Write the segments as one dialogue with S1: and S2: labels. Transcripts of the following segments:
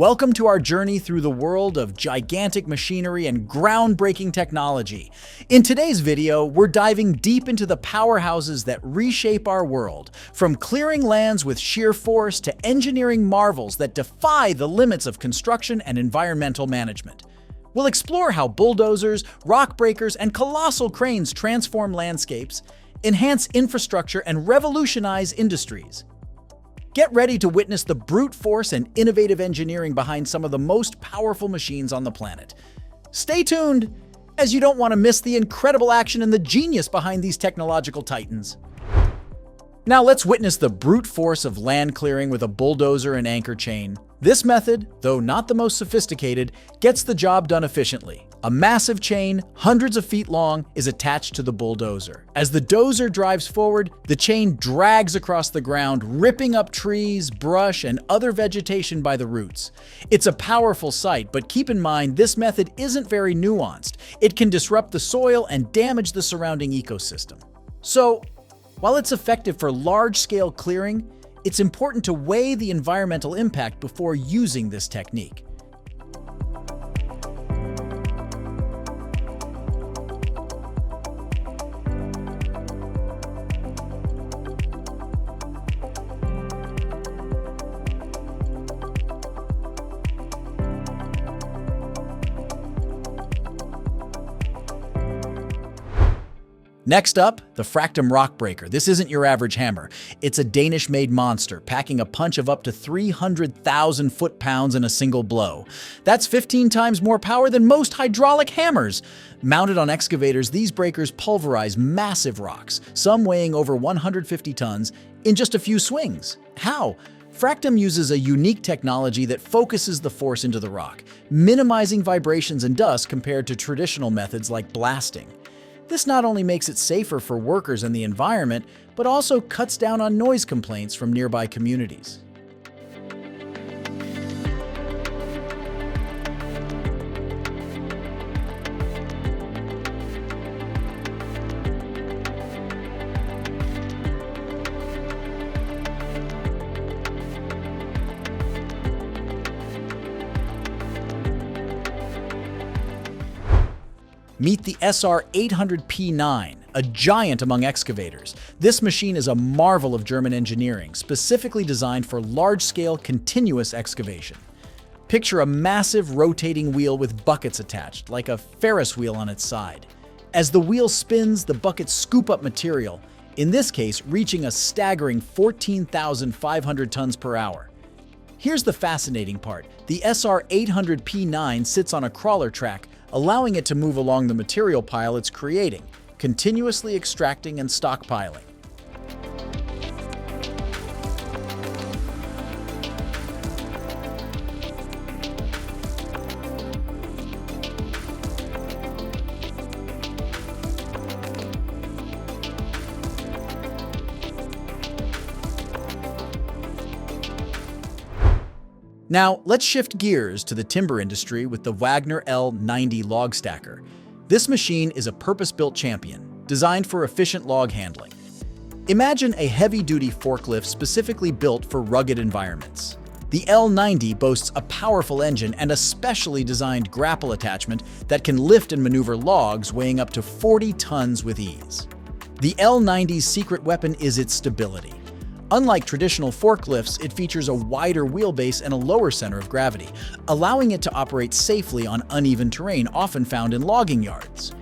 S1: Welcome to our journey through the world of gigantic machinery and groundbreaking technology. In today's video, we're diving deep into the powerhouses that reshape our world, from clearing lands with sheer force to engineering marvels that defy the limits of construction and environmental management. We'll explore how bulldozers, rock breakers, and colossal cranes transform landscapes, enhance infrastructure, and revolutionize industries. Get ready to witness the brute force and innovative engineering behind some of the most powerful machines on the planet. Stay tuned, as you don't want to miss the incredible action and the genius behind these technological titans. Now let's witness the brute force of land clearing with a bulldozer and anchor chain. This method, though not the most sophisticated, gets the job done efficiently. A massive chain, hundreds of feet long, is attached to the bulldozer. As the dozer drives forward, the chain drags across the ground, ripping up trees, brush, and other vegetation by the roots. It's a powerful sight, but keep in mind this method isn't very nuanced. It can disrupt the soil and damage the surrounding ecosystem. So, while it's effective for large-scale clearing, it's important to weigh the environmental impact before using this technique. Next up, the Fractum Rock Breaker. This isn't your average hammer. It's a Danish-made monster, packing a punch of up to 300,000 foot-pounds in a single blow. That's 15 times more power than most hydraulic hammers. Mounted on excavators, these breakers pulverize massive rocks, some weighing over 150 tons, in just a few swings. How? Fractum uses a unique technology that focuses the force into the rock, minimizing vibrations and dust compared to traditional methods like blasting. This not only makes it safer for workers and the environment, but also cuts down on noise complaints from nearby communities. Meet the SR800P9, a giant among excavators. This machine is a marvel of German engineering, specifically designed for large-scale continuous excavation. Picture a massive rotating wheel with buckets attached, like a Ferris wheel on its side. As the wheel spins, the buckets scoop up material, in this case reaching a staggering 14,500 tons per hour. Here's the fascinating part. The SR800P9 sits on a crawler track, allowing it to move along the material pile it's creating, continuously extracting and stockpiling. Now, let's shift gears to the timber industry with the Wagner L90 log stacker. This machine is a purpose-built champion, designed for efficient log handling. Imagine a heavy-duty forklift specifically built for rugged environments. The L90 boasts a powerful engine and a specially designed grapple attachment that can lift and maneuver logs weighing up to 40 tons with ease. The L90's secret weapon is its stability. Unlike traditional forklifts, it features a wider wheelbase and a lower center of gravity, allowing it to operate safely on uneven terrain often found in logging yards.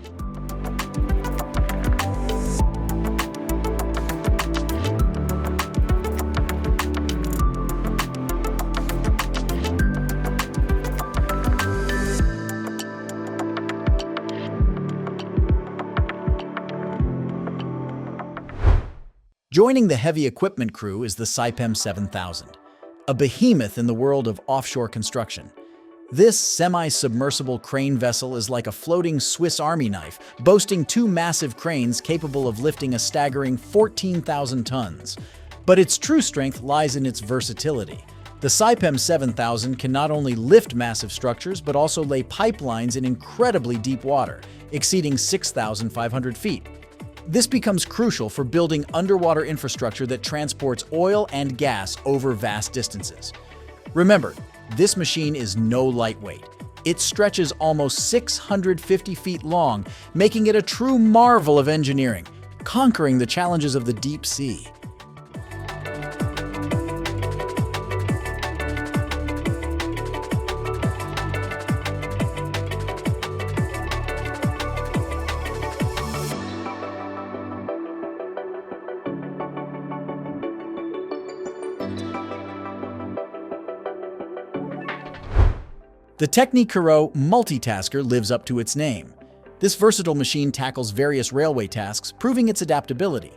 S1: Joining the heavy equipment crew is the Saipem 7000, a behemoth in the world of offshore construction. This semi-submersible crane vessel is like a floating Swiss Army knife, boasting two massive cranes capable of lifting a staggering 14,000 tons. But its true strength lies in its versatility. The Saipem 7000 can not only lift massive structures, but also lay pipelines in incredibly deep water, exceeding 6,500 feet. This becomes crucial for building underwater infrastructure that transports oil and gas over vast distances. Remember, This machine is no lightweight. It stretches almost 650 feet long, making it a true marvel of engineering, conquering the challenges of the deep sea. The Technicoro multitasker lives up to its name. This versatile machine tackles various railway tasks, proving its adaptability.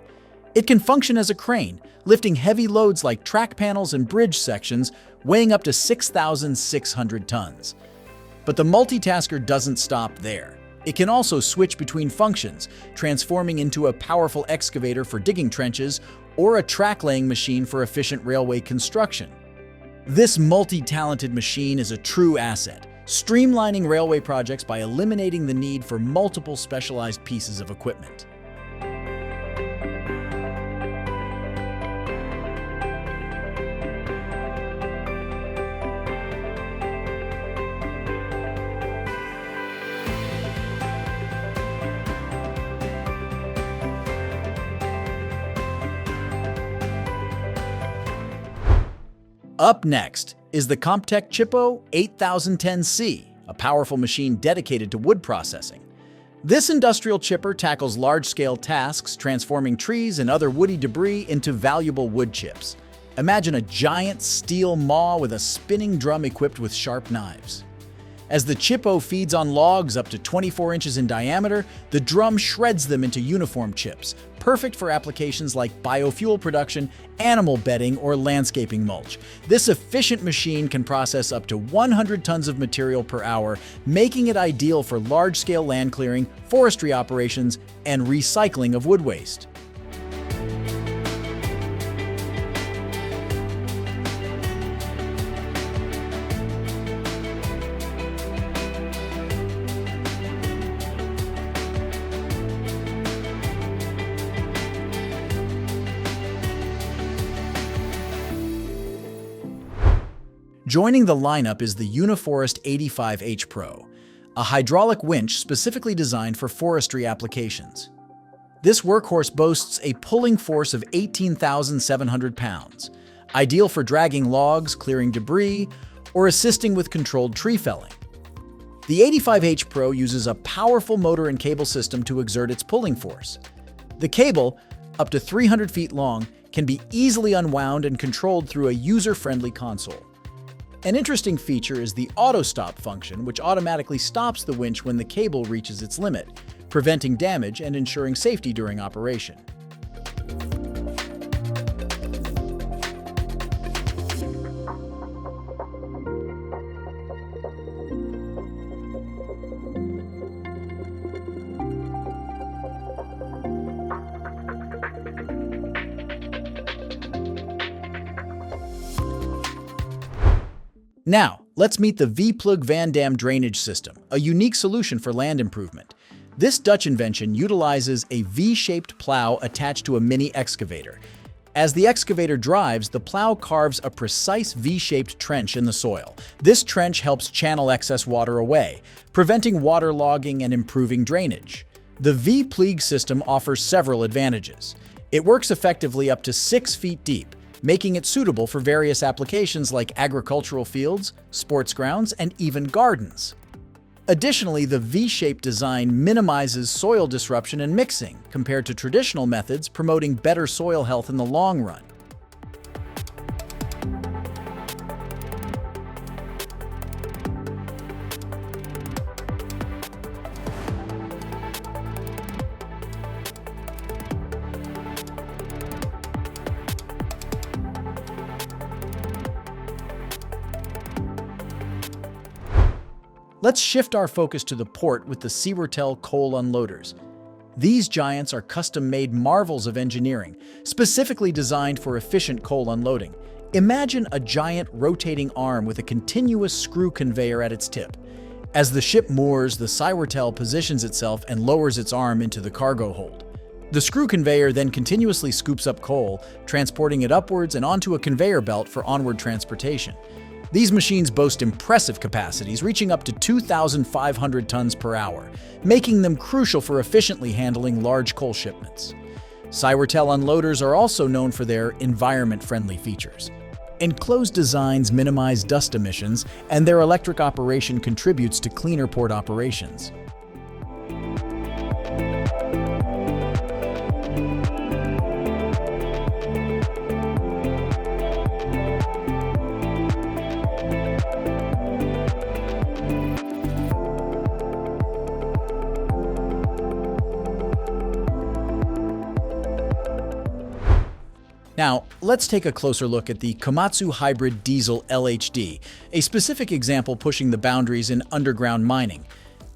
S1: It can function as a crane, lifting heavy loads like track panels and bridge sections, weighing up to 6,600 tons. But the multitasker doesn't stop there. It can also switch between functions, transforming into a powerful excavator for digging trenches or a track-laying machine for efficient railway construction. This multi-talented machine is a true asset, streamlining railway projects by eliminating the need for multiple specialized pieces of equipment. Up next is the KOMATSU 8010C, a powerful machine dedicated to wood processing. This industrial chipper tackles large-scale tasks, transforming trees and other woody debris into valuable wood chips. Imagine a giant steel maw with a spinning drum equipped with sharp knives. As the chippo feeds on logs up to 24 inches in diameter, the drum shreds them into uniform chips, perfect for applications like biofuel production, animal bedding, or landscaping mulch. This efficient machine can process up to 100 tons of material per hour, making it ideal for large-scale land clearing, forestry operations, and recycling of wood waste. Joining the lineup is the Uniforest 85H Pro, a hydraulic winch specifically designed for forestry applications. This workhorse boasts a pulling force of 18,700 pounds, ideal for dragging logs, clearing debris, or assisting with controlled tree felling. The 85H Pro uses a powerful motor and cable system to exert its pulling force. The cable, up to 300 feet long, can be easily unwound and controlled through a user-friendly console. An interesting feature is the auto-stop function, which automatically stops the winch when the cable reaches its limit, preventing damage and ensuring safety during operation. Now, let's meet the VPlug Van Dam drainage system, a unique solution for land improvement. This Dutch invention utilizes a V-shaped plow attached to a mini excavator. As the excavator drives, the plow carves a precise V-shaped trench in the soil. This trench helps channel excess water away, preventing waterlogging and improving drainage. The VPlug system offers several advantages. It works effectively up to 6 feet deep, making it suitable for various applications like agricultural fields, sports grounds, and even gardens. Additionally, the V-shaped design minimizes soil disruption and mixing compared to traditional methods, promoting better soil health in the long run. Let's shift our focus to the port with the Seel coal unloaders. These giants are custom-made marvels of engineering, specifically designed for efficient coal unloading. Imagine a giant rotating arm with a continuous screw conveyor at its tip. As the ship moors, the Seel positions itself and lowers its arm into the cargo hold. The screw conveyor then continuously scoops up coal, transporting it upwards and onto a conveyor belt for onward transportation. These machines boast impressive capacities, reaching up to 2,500 tons per hour, making them crucial for efficiently handling large coal shipments. Cywertel unloaders are also known for their environment-friendly features. Enclosed designs minimize dust emissions, and their electric operation contributes to cleaner port operations. Now, let's take a closer look at the KOMATSU Hybrid Diesel LHD, a specific example pushing the boundaries in underground mining.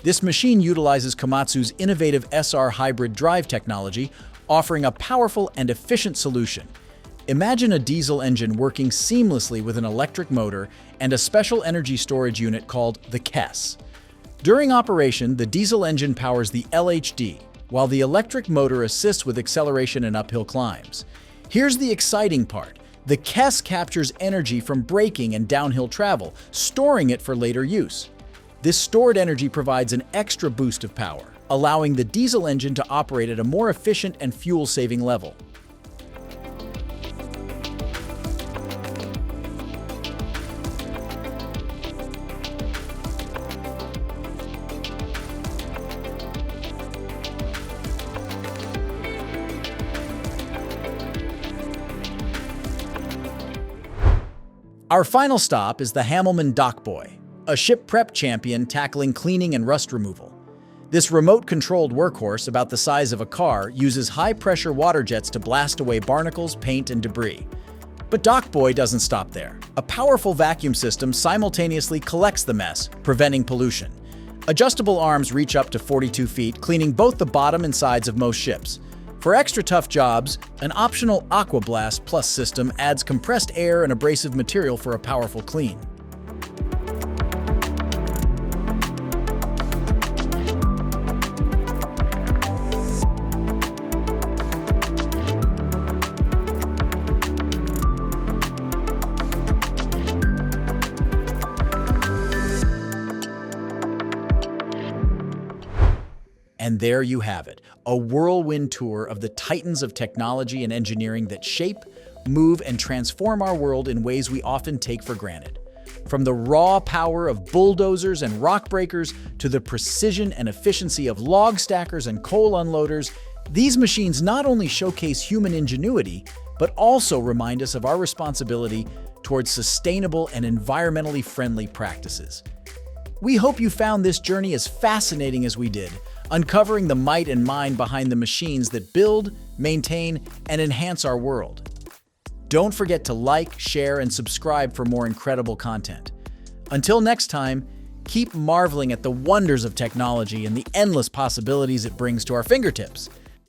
S1: This machine utilizes Komatsu's innovative SR hybrid drive technology, offering a powerful and efficient solution. Imagine a diesel engine working seamlessly with an electric motor and a special energy storage unit called the KES. During operation, the diesel engine powers the LHD, while the electric motor assists with acceleration and uphill climbs. Here's the exciting part. The KES captures energy from braking and downhill travel, storing it for later use. This stored energy provides an extra boost of power, allowing the diesel engine to operate at a more efficient and fuel-saving level. Our final stop is the Hamman Docboy, a ship prep champion tackling cleaning and rust removal. This remote-controlled workhorse, about the size of a car, uses high-pressure water jets to blast away barnacles, paint, and debris. But Docboy doesn't stop there. A powerful vacuum system simultaneously collects the mess, preventing pollution. Adjustable arms reach up to 42 feet, cleaning both the bottom and sides of most ships. For extra tough jobs, an optional Aqua Blast Plus system adds compressed air and abrasive material for a powerful clean. And there you have it, a whirlwind tour of the titans of technology and engineering that shape, move, and transform our world in ways we often take for granted. From the raw power of bulldozers and rock breakers to the precision and efficiency of log stackers and coal unloaders, these machines not only showcase human ingenuity, but also remind us of our responsibility towards sustainable and environmentally friendly practices. We hope you found this journey as fascinating as we did, uncovering the might and mind behind the machines that build, maintain, and enhance our world. Don't forget to like, share, and subscribe for more incredible content. Until next time, keep marveling at the wonders of technology and the endless possibilities it brings to our fingertips.